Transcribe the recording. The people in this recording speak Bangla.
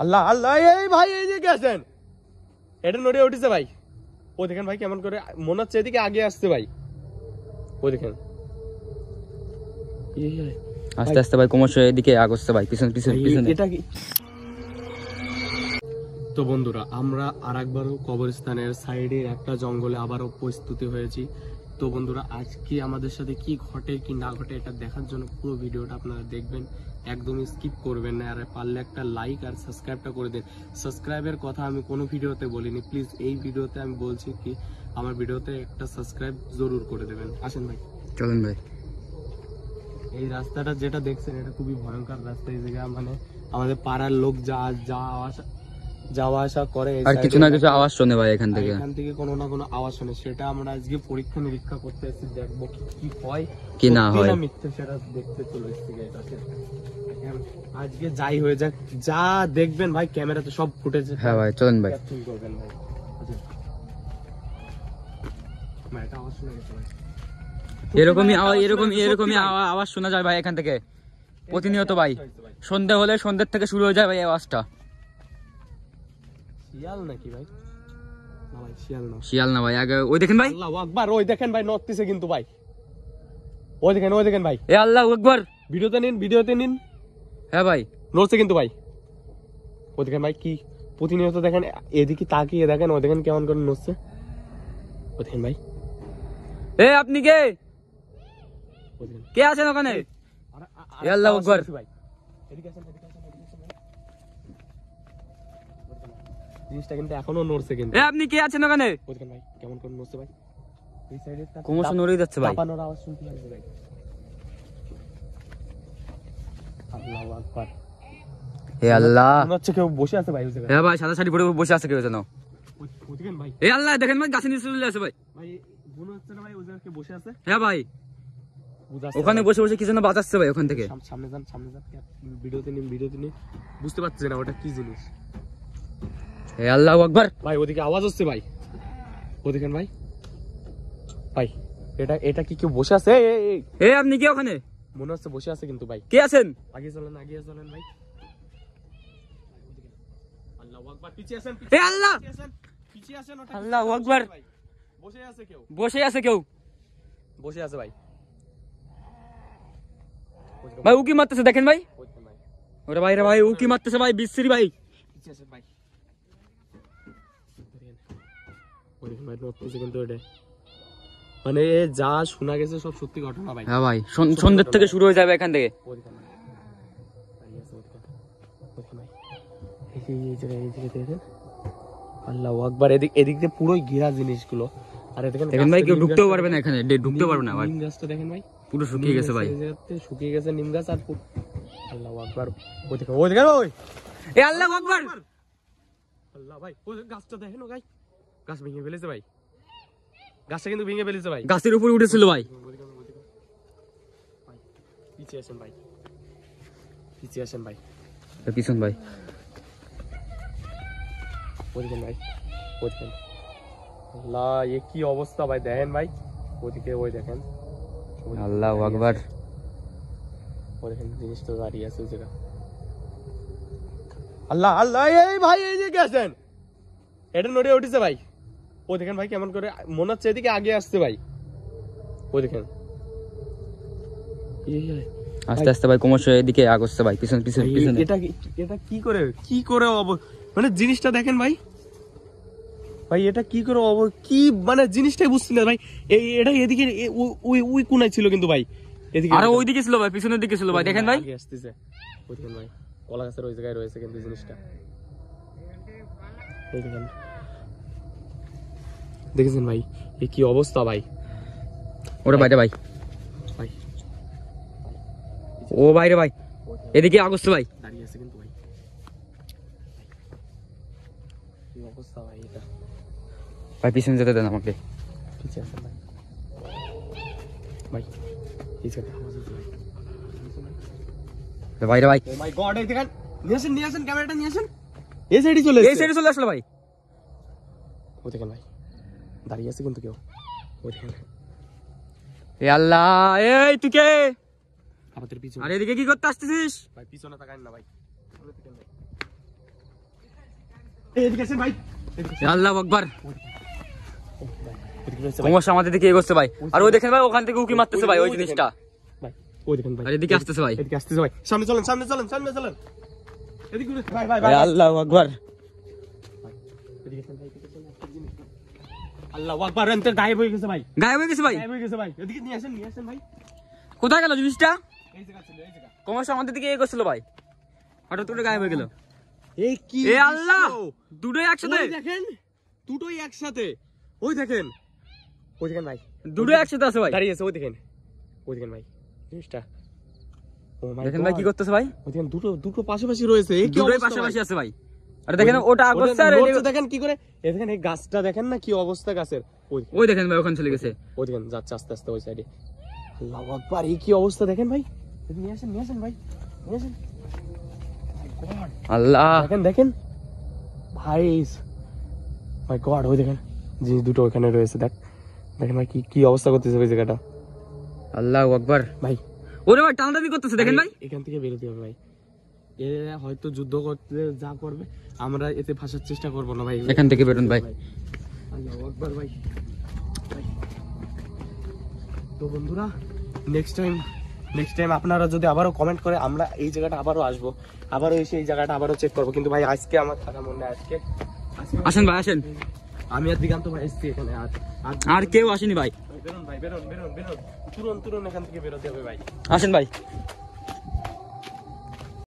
আল্লাহ আল্লাহ, এই ভাই এই যে গেছেন, এটা নড়ে উঠেছে ভাই। ও দেখেন ভাই কেমন করে মনে হচ্ছে এদিকে আগে আসছে ভাই। ও দেখেন আস্তে আস্তে ভাই ক্রমশ এদিকে আগছে ভাই, পিছন পিছন পিছনে। এটা কি? তো বন্ধুরা, আমরা আরেকবারও কবরস্থানের সাইডে একটা জঙ্গলে আবারও প্রস্তুতি হয়েছি। তো বন্ধুরা, আজকে আমাদের সাথে কি ঘটে কি না ঘটে এটা দেখার জন্য পুরো ভিডিওটা আপনারা দেখবেন, একদমই স্কিপ করবেন না। আর পারলে একটা লাইক আর সাবস্ক্রাইবটা করে দেন। সাবস্ক্রাইবের কথা আমি কোনো ভিডিওতে বলিনি, প্লিজ এই ভিডিওতে আমি বলছি কি আমার ভিডিওতে একটা সাবস্ক্রাইব জরুর করে দেবেন। আসেন ভাই, চলেন ভাই। এই রাস্তাটা যেটা দেখছেন এটা খুবই ভয়ঙ্কর রাস্তা। এই জায়গা মানে আমাদের পাড়ার লোক যাওয়া আসা করে, আর কিছু না কিছু আওয়াজ শোনে ভাই এখান থেকে কোনো না কোনো আওয়াজ শোনে। সেটা আমরা আজকে পরীক্ষা নিরীক্ষা করতে এসেছি, দেখবো কি হয় কি না হয়, মিথ্যে সেটা দেখতে চলে এসেছি। আজকে যাই হয়ে যাক, যা দেখবেন ভাই ক্যামেরাতে সব ফুটেজ। হ্যাঁ ভাই চলেন ভাই। করবেন ভাই। এটা আওয়াজ শোনা গেছে ভাই, এরকমই আওয়াজ শোনা যায় ভাই এখান থেকে প্রতিনিয়ত ভাই। সন্ধ্যা হলে সন্ধ্যের থেকে শুরু হয়ে যায় ভাই আওয়াজটা। শিয়াল নাকি ভাই? না ভাই, শিয়াল না ভাই। আগে ওই দেখেন ভাই, আল্লাহু আকবার, ওই দেখেন ভাই নড়তেছে কিন্তু ভাই। ওই দেখেন ভাই, এ আল্লাহু আকবার। ভিডিওতে নিন। হ্যাঁ ভাই নড়ছে কিন্তু ভাই। ওই দেখেন ভাই, কি প্রতিনিয়ত দেখেন, এদিকে তাকিয়ে দেখেন, ও দেখেন কেমন করে নড়ছে। ওই দেখেন ভাই, এ আপনি কে কে আছেন ওখানে? এ আল্লাহু আকবার। জিনিসটা কিন্তু এখনো নড়ছে কিন্তু। এ আপনি কে আছেন ওখানে? ওই দেখেন ভাই কেমন করে নড়ছে ভাই। এই সাইডে ক্রমশ নড়ে যাচ্ছে ভাই। চাপানোর আওয়াজ শুনতে পাচ্ছি ভাই। আল্লাহু আকবার। হে আল্লাহ, মনে হচ্ছে কেউ বসে আছে ভাই ওই জায়গায়। হ্যাঁ ভাই, সাদা শাড়ি পরে বসে আছে কেউ যেন। ওই দেখেন ভাই, এ আল্লাহ, দেখেন ভাই গাছের নিচে চলে আছে ভাই। ভাই মনে হচ্ছে না ভাই ওই জায়গায় কেউ বসে আছে। হ্যাঁ ভাই, ওখানে বসে বসে কি যেন বাজাচ্ছে ভাই ওখান থেকে। সামনে যান ভিডিওতে নিন। বুঝতে পারছেন না ওটা কি জিনিস। হে আল্লাহু আকবার। ভাই ওদিকে আওয়াজ হচ্ছে ভাই, ও দেখেন ভাই। ভাই এটা কি কেউ বসে আছে? এ আপনি কি ওখানে? মনে হচ্ছে বসে আছে কিন্তু ভাই। কে আছেন? আগে চলেন ভাই। আল্লাহু আকবার, পিছিয়ে আসেন। এ আল্লাহ, পিছিয়ে আসেন। আল্লাহু আকবার। বসে আছে কেউ ভাই। ভাই উকি মারতেছে দেখেন ভাই। ওরে ভাই রে ভাই, উকি মারতেছে ভাই, বিশ্রী ভাই। পিছিয়ে আসেন ভাই। ভাই নড়তেছে কিন্তু ওটা মানে যা শোনা গেছে সব সত্যি ঘটনা ভাই। হ্যাঁ ভাই, সন্ধ্যের থেকে শুরু হয়ে যাবে এখান থেকে। আল্লাহু আকবার। এদিক দিয়ে পুরোই ঘেরা জিনিসগুলো। আর দেখেন ভাই, কেউ ঢুকতেও পারবে না এখানে, ঢুকতে পারবে না ভাই। নিম গাছটা দেখেন ভাই, পুরো শুকিয়ে গেছে ভাই। শুকিয়ে গেছে নিম গাছ। আর আল্লাহু আকবার, ওই দেখেন ওই। এ আল্লাহু আকবার। আল্লাহ ভাই, ওই গাছটা দেখেন, ও গাছ ভেঙে ফেলেছে ভাই। গাছটা কিন্তু ভেঙে ফেলেছে ভাই। গাছের উপরে উঠেছিল ভাই। পিছিয়ে আসেন ভাই। পিছন ভাই। ওদিকে ভাই, আল্লাহ এ কি অবস্থা ভাই, দেখেন ভাই ওদিকে। ওই দেখেন, আল্লাহু আকবার। ওই দেখেন জিনিসটা দাঁড়িয়ে আছে ওই জায়গা। আল্লাহ আল্লাহ, এই ভাই এই যে গেছেন, এটা নড়ে উঠেছে ভাই। ও দেখেন ভাই কেমন করে মনে হচ্ছে এদিকে আগে আসছে ভাই। ও দেখেন আস্তে আস্তে ভাই ক্রমশ এদিকে আগছে ভাই, পিছন পিছন পিছনে। এটা কি করে মানে জিনিসটা দেখেন ভাই। এটা কি করে কি মানে জিনিসটাই বুঝছি না ভাই। এটা এদিকে ওই কোনায় ছিল কিন্তু ভাই, এদিকে আরে ওই দিকে ছিল ভাই, পিছনের দিকে ছিল ভাই। দেখেন ভাই, আসতেছে। ওই দেখেন ভাই, কলা গাছের ওই জায়গায় রয়েছে কিন্তু জিনিসটা। এই দেখেছেন ভাই, এ কি অবস্থা ভাই। ওরে বাইরে ভাই, ও বাইরে ভাই, এদিকে আগস্ট ভাই দাঁড়িয়ে আছে কিন্তু ভাই। কি অবস্থা ভাই এটা ভাই, পিছনে যেতে দেন আমাকে। পিছিয়ে আসেন ভাই। এই জায়গায় আওয়াজ হচ্ছে ভাই। বাইরে ভাই, ও মাই গড, এই দেখেন, নিয়ে আসেন ক্যামেরাটা নিয়ে আসেন। এই সাইডে চলে আসলো ভাই। ও দেখেন ভাই, দাঁড়িয়ে আছে কিন্তু কেউ। ও দেখেন। এ আল্লাহ, এই তুই কে? আমাদের পিছনে। আর এদিকে কি করতে আসতেছিস? ভাই পিছনে তাকান না ভাই, সামনে তাকান ভাই। এদিকে আসেন ভাই, আল্লাহু আকবার। এদিকে রয়েছে ভাই। ক্রমশ আমাদের দিকে এগোচ্ছে ভাই। আর ওই দেখেন ভাই ওখান থেকে উকি মারতেছে ভাই ওই জিনিসটা। ভাই ওই দেখেন ভাই, আর এদিকে আসতেছে ভাই। এদিকে আসতেছে ভাই, সামনে চলেন, সামনে চলেন, সামনে চলেন। এদিকে ভাই ভাই ভাই ভাই, আল্লাহু আকবার। এদিকে আসেন ভাই, এদিকে আসেন, একটা জিনিস। আল্লাহু আকবার, এনতে গায়েব হয়ে গেছে ভাই, গায়েব হয়ে গেছে ভাই। গায়েব হয়ে গেছে ভাই। এদিকে নিয়ে আসেন ভাই। কোথায় গেল জিনিসটা? এই জায়গা ছিল, এই জায়গা। ক্রমশ আমাদের দিকে এগোচ্ছিল ভাই, হঠাৎ করে গায়েব হয়ে গেল। এই কি এ আল্লাহ, দুটোই একসাথে, ওই দেখেন, দুটোই একসাথে। ওই দেখেন, ওই দেখেন ভাই, দুটোই একসাথে আছে ভাই। দাঁড়িয়ে আছে। ওই দেখেন, ওই দেখেন ভাই জিনিসটা। ও মাই দেখেন ভাই কি করতেছে ভাই। ওই দেখেন, দুটো পাশাপাশি রয়েছে। এই কি দুটোই অবস্থা পাশাপাশি ভাই? আছে ভাই। আর দেখেন ওটা আগোচ্ছে আর নড়ছে দেখেন কি করে। এই দেখেন এই গাছটা দেখেন না কি অবস্থা গাছের। ওই দেখেন ভাই ওখানে চলে গেছে। ওই দেখেন যাচ্ছে আস্তে আস্তে ওই সাইডে। আল্লাহু আকবার, এই কি অবস্থা দেখেন ভাই। নিয়ে আসেন ভাই, নিয়ে আসেন। আল্লাহ দেখেন ভাই, মাই গড, ওই দেখেন জিনিস দুটো ওখানে রয়েছে। দেখেন ভাই কি অবস্থা করতেছে ওই জায়গাটা। আল্লাহু আকবার ভাই ওরে ভাই টানাটানি করতেছে দেখেন ভাই। এখান থেকে বেরোতে হবে ভাই। এ হয়তো যুদ্ধ করতে যা করবে আমরা এতে ফাঁসার চেষ্টা করবো না ভাই। এখান থেকে বেরোন ভাই। আল্লাহু আকবার ভাই। তো বন্ধুরা, নেক্সট টাইম আপনারা যদি আবারও কমেন্ট করে, আমরা এই জায়গাটা আবারও আসবো, আবারও এসে এই জায়গাটা আবারও চেক করবো। কিন্তু ভাই আজকে আমার থাকা মনে হয়, আজকে আসেন ভাই আসেন। আমি আর দিগান্ত ভাই এসছি এখানে। আর কেউ আসেনি ভাই। বেরোন ভাই, বেরোন, তুরন্ত এখান থেকে বেরোতে হবে ভাই। আসেন ভাই।